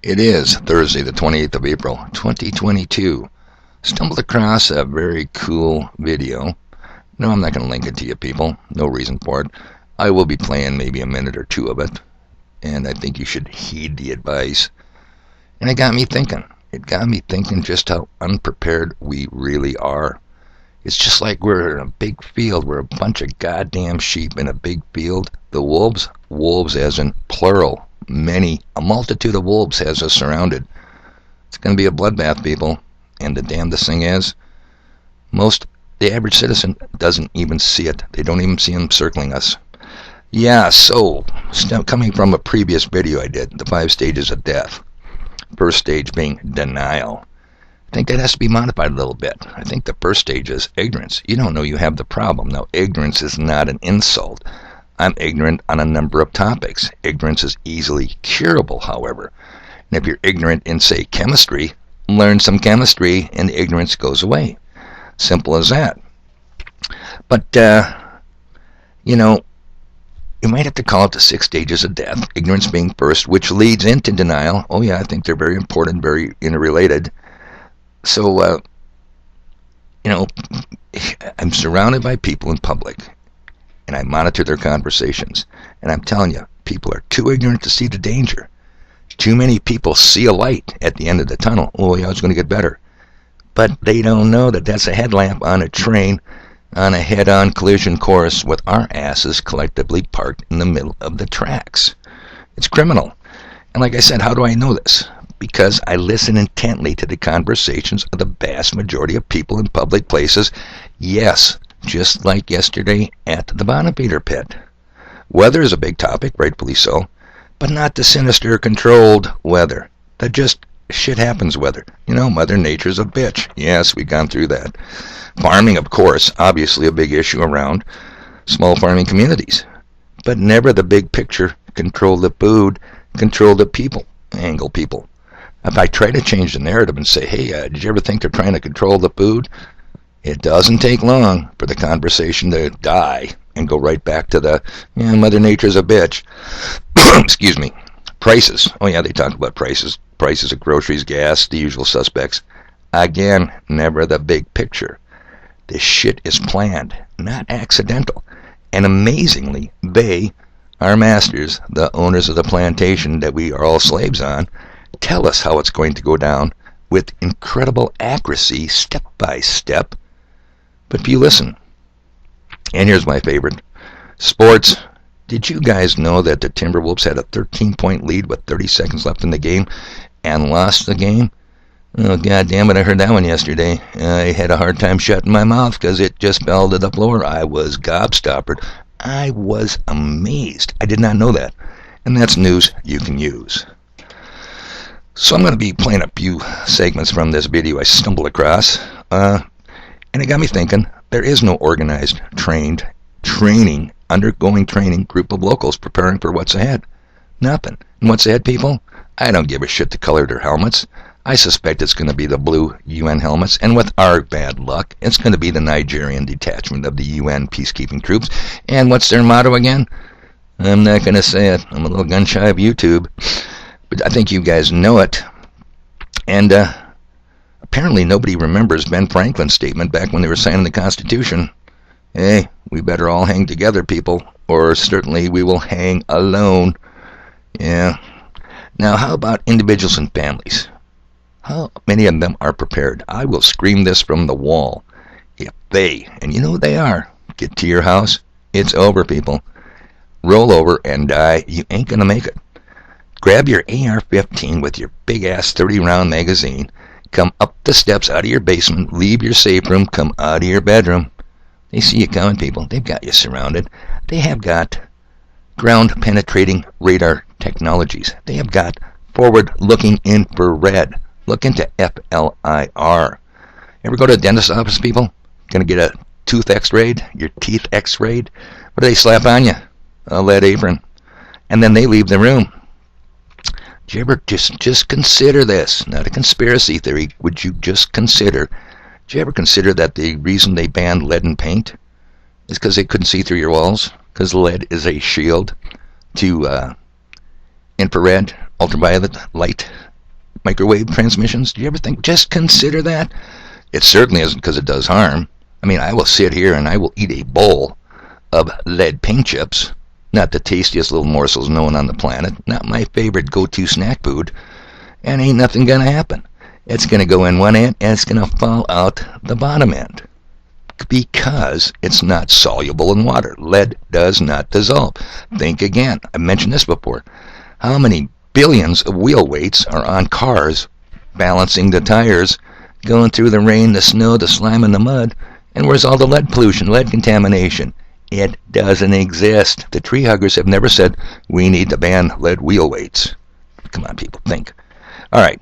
It is Thursday, the 28th of April, 2022. Stumbled across a very cool video. No, I'm not going to link it to you people. No reason for it. I will be playing maybe a minute or two of it, and I think you should heed the advice. And it got me thinking. It got me thinking just how unprepared we really are. It's just like we're in a big field. We're a bunch of goddamn sheep in a big field. The wolves as in plural, many, a multitude of wolves has us surrounded. It's going to be a bloodbath, people. And the damnedest thing is, the average citizen doesn't even see it. They don't even see them circling us. Yeah, so, coming from a previous video I did, the 5 stages of death. First stage being denial. I think that has to be modified a little bit. I think the first stage is ignorance. You don't know you have the problem. Now, ignorance is not an insult. I'm ignorant on a number of topics. Ignorance is easily curable, however. And if you're ignorant in, say, chemistry, learn some chemistry and the ignorance goes away. Simple as that. But, you might have to call it the 6 stages of death. Ignorance being first, which leads into denial. Oh yeah, I think they're very important, very interrelated. So, I'm surrounded by people in public, and I monitor their conversations. And I'm telling you, people are too ignorant to see the danger. Too many people see a light at the end of the tunnel. Oh yeah, it's going to get better. But they don't know that that's a headlamp on a train on a head-on collision course with our asses collectively parked in the middle of the tracks. It's criminal. And like I said, how do I know this? Because I listen intently to the conversations of the vast majority of people in public places. Yes, just like yesterday at the bottom feeder pit. Weather is a big topic, rightfully so, but not the sinister, controlled weather. That just shit happens weather. Mother Nature's a bitch. Yes, we've gone through that. Farming, of course, obviously a big issue around small farming communities. But never the big picture. Control the food, control the people, angle people. If I try to change the narrative and say, hey, did you ever think they're trying to control the food? It doesn't take long for the conversation to die and go right back to the, Mother Nature's a bitch. Excuse me. Prices. Oh yeah, they talk about prices. Prices of groceries, gas, the usual suspects. Again, never the big picture. This shit is planned, not accidental. And amazingly, they, our masters, the owners of the plantation that we are all slaves on, tell us how it's going to go down with incredible accuracy, step by step. But if you listen, and here's my favorite, sports. Did you guys know that the Timberwolves had a 13-point lead with 30 seconds left in the game and lost the game? Oh, God damn it, I heard that one yesterday. I had a hard time shutting my mouth because it just fell to the floor. I was gobstoppered. I was amazed. I did not know that. And that's news you can use. So I'm going to be playing a few segments from this video I stumbled across. And it got me thinking, there is no organized, undergoing training group of locals preparing for what's ahead. Nothing. And what's ahead, people? I don't give a shit the color of their helmets. I suspect it's going to be the blue UN helmets, and with our bad luck, it's going to be the Nigerian detachment of the UN peacekeeping troops. And what's their motto again? I'm not going to say it. I'm a little gun-shy of YouTube. But I think you guys know it. And apparently nobody remembers Ben Franklin's statement back when they were signing the Constitution. Hey, we better all hang together, people, or certainly we will hang alone. Yeah. Now, how about individuals and families? How many of them are prepared? I will scream this from the wall. If they, and you know who they are, get to your house, it's over, people. Roll over and die. You ain't gonna make it. Grab your AR-15 with your big-ass 30-round magazine. Come up the steps out of your basement. Leave your safe room. Come out of your bedroom. They see you coming, people. They've got you surrounded. They have got ground-penetrating radar technologies. They have got forward-looking infrared. Look into FLIR. Ever go to a dentist's office, people? Gonna get a tooth x-rayed? Your teeth x-rayed? What do they slap on you? A lead apron. And then they leave the room. Do you ever just consider this? Not a conspiracy theory. Would you just consider? Did you ever consider that the reason they banned lead in paint is because they couldn't see through your walls? Because lead is a shield to infrared, ultraviolet light microwave transmissions? Do you ever think, just consider that? It certainly isn't because it does harm. I mean, I will sit here and I will eat a bowl of lead paint chips. Not the tastiest little morsels known on the planet. Not my favorite go-to snack food. And ain't nothing going to happen. It's going to go in one end and it's going to fall out the bottom end. Because it's not soluble in water. Lead does not dissolve. Think again. I mentioned this before. How many billions of wheel weights are on cars balancing the tires, going through the rain, the snow, the slime, and the mud? And where's all the lead pollution, lead contamination? It doesn't exist. The tree huggers have never said, we need to ban lead wheel weights. Come on, people, think. All right.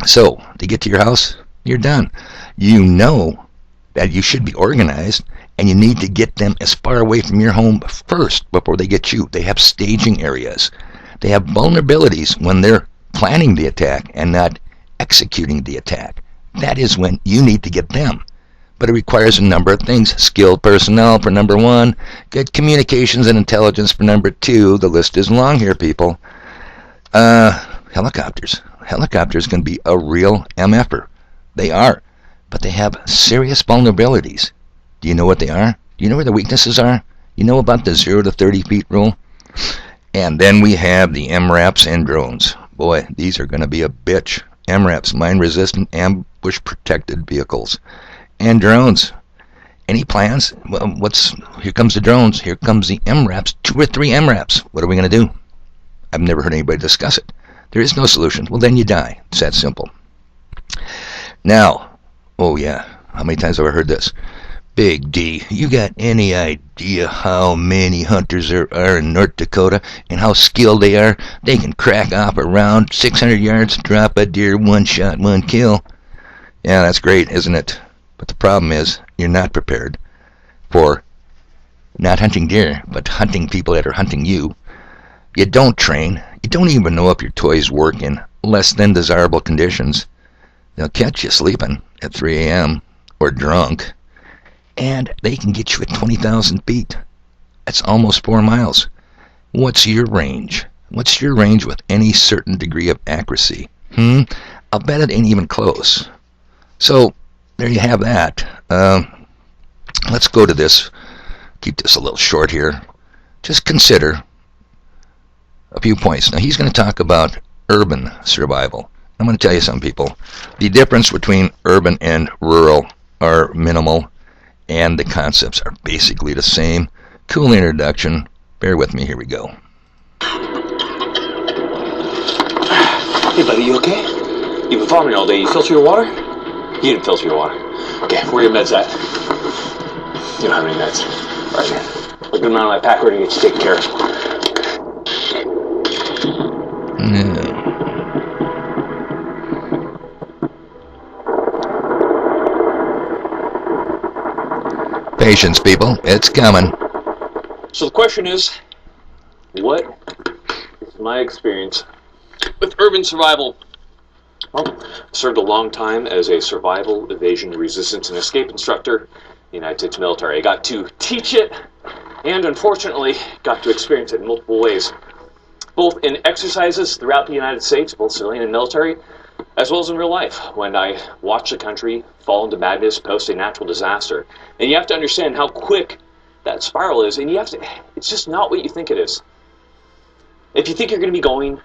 So, to get to your house, you're done. You know that you should be organized, and you need to get them as far away from your home first before they get you. They have staging areas. They have vulnerabilities when they're planning the attack and not executing the attack. That is when you need to get them. But it requires a number of things. Skilled personnel for number one. Good communications and intelligence for number two. The list is long here, people. Helicopters. Helicopters can be a real MFer. They are. But they have serious vulnerabilities. Do you know what they are? Do you know where the weaknesses are? You know about the 0 to 30 feet rule? And then we have the MRAPs and drones. Boy, these are going to be a bitch. MRAPs, mine-resistant, ambush-protected vehicles. And drones. Any plans? Well, here comes the drones. Here comes the MRAPs. 2 or 3 MRAPs. What are we going to do? I've never heard anybody discuss it. There is no solution. Well, then you die. It's that simple. Now, oh yeah, how many times have I heard this? Big D, you got any idea how many hunters there are in North Dakota and how skilled they are? They can crack off around 600 yards, drop a deer, 1 shot, 1 kill. Yeah, that's great, isn't it? But the problem is, you're not prepared for not hunting deer, but hunting people that are hunting you. You don't train. You don't even know if your toys work in less than desirable conditions. They'll catch you sleeping at 3 a.m. or drunk. And they can get you at 20,000 feet. That's almost 4 miles. What's your range? What's your range with any certain degree of accuracy? I'll bet it ain't even close. So, there you have that. Let's go to this. Keep this a little short here. Just consider a few points. Now, he's going to talk about urban survival. I'm going to tell you something, people. The difference between urban and rural are minimal. And the concepts are basically the same. Cool introduction. Bear with me. Here we go. Hey, buddy, you okay? You've been farming all day. You filter your water? You didn't filter your water. Okay, where are your meds at? You don't have any meds. All right, man. Look them out of my pack. We're going to get you taken care of. No. Patience, people. It's coming. So the question is, what is my experience with urban survival? Well, I served a long time as a survival, evasion, resistance, and escape instructor in the United States military. I got to teach it, and unfortunately, got to experience it in multiple ways. Both in exercises throughout the United States, both civilian and military, as well as in real life, when I watched the country fall into madness post a natural disaster. And you have to understand how quick that spiral is, and it's just not what you think it is. If you think you're going to be going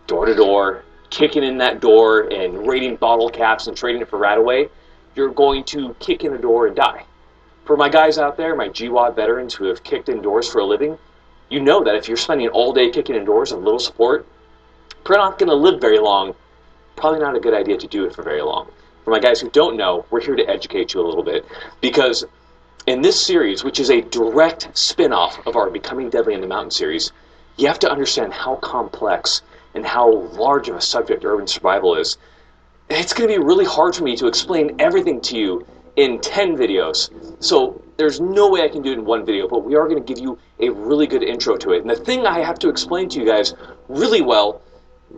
door to door, kicking in that door and raiding bottle caps and trading it for Radaway, you're going to kick in a door and die. For my guys out there, my GWAT veterans who have kicked in doors for a living, you know that if you're spending all day kicking in doors and little support, you're not going to live very long. Probably not a good idea to do it for very long. For my guys who don't know, we're here to educate you a little bit, because in this series, which is a direct spin-off of our Becoming Deadly in the Mountain series, you have to understand how complex and how large of a subject urban survival is. It's going to be really hard for me to explain everything to you in 10 videos. So there's no way I can do it in one video, but we are going to give you a really good intro to it. And the thing I have to explain to you guys really well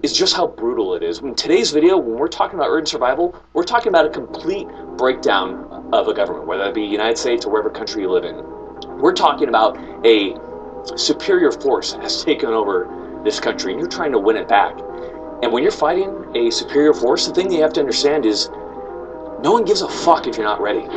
is just how brutal it is. In today's video, when we're talking about urban survival, we're talking about a complete breakdown of a government, whether that be the United States or wherever country you live in. We're talking about a superior force that has taken over this country, and you're trying to win it back. And when you're fighting a superior force, the thing you have to understand is no one gives a fuck if you're not ready.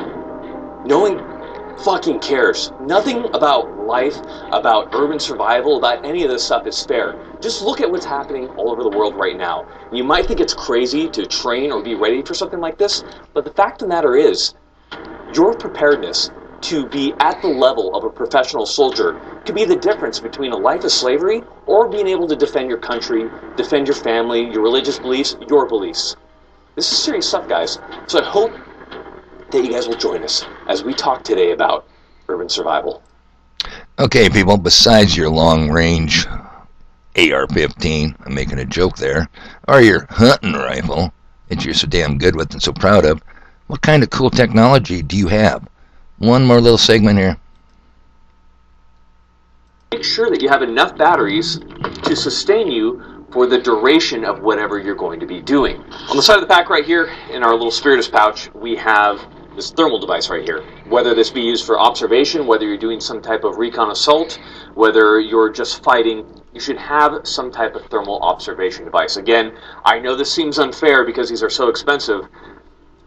No one fucking cares. Nothing about life, about urban survival, about any of this stuff is fair. Just look at what's happening all over the world right now. You might think it's crazy to train or be ready for something like this, but the fact of the matter is, your preparedness to be at the level of a professional soldier could be the difference between a life of slavery or being able to defend your country, defend your family, your religious beliefs, your beliefs. This is serious stuff, guys. So I hope that you guys will join us as we talk today about urban survival. Okay, people, besides your long-range AR-15, I'm making a joke there, or your hunting rifle that you're so damn good with and so proud of, what kind of cool technology do you have? One more little segment here. Make sure that you have enough batteries to sustain you for the duration of whatever you're going to be doing. On the side of the pack right here, in our little Spiritus pouch, we have this thermal device right here. Whether this be used for observation, whether you're doing some type of recon assault, whether you're just fighting, you should have some type of thermal observation device. Again, I know this seems unfair because these are so expensive,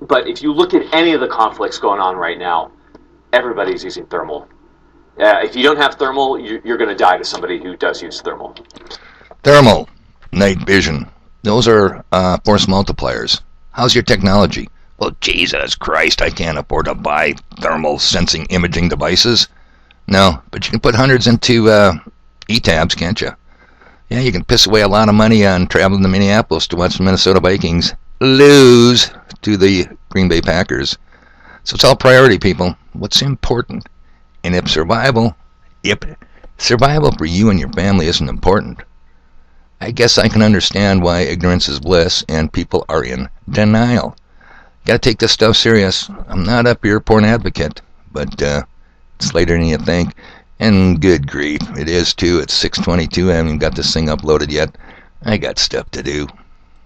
but if you look at any of the conflicts going on right now, everybody's using thermal. If you don't have thermal, you're going to die to somebody who does use thermal. Thermal, night vision, those are force multipliers. How's your technology? Well, Jesus Christ, I can't afford to buy thermal sensing imaging devices. No, but you can put hundreds into ETABs, can't you? Yeah, you can piss away a lot of money on traveling to Minneapolis to watch the Minnesota Vikings lose to the Green Bay Packers. So it's all priority, people. What's important? And if survival for you and your family isn't important, I guess I can understand why ignorance is bliss and people are in denial. Gotta take this stuff serious. I'm not a pure porn advocate, but it's later than you think. And good grief, it is too. It's 6:22. I haven't got this thing uploaded yet. I got stuff to do.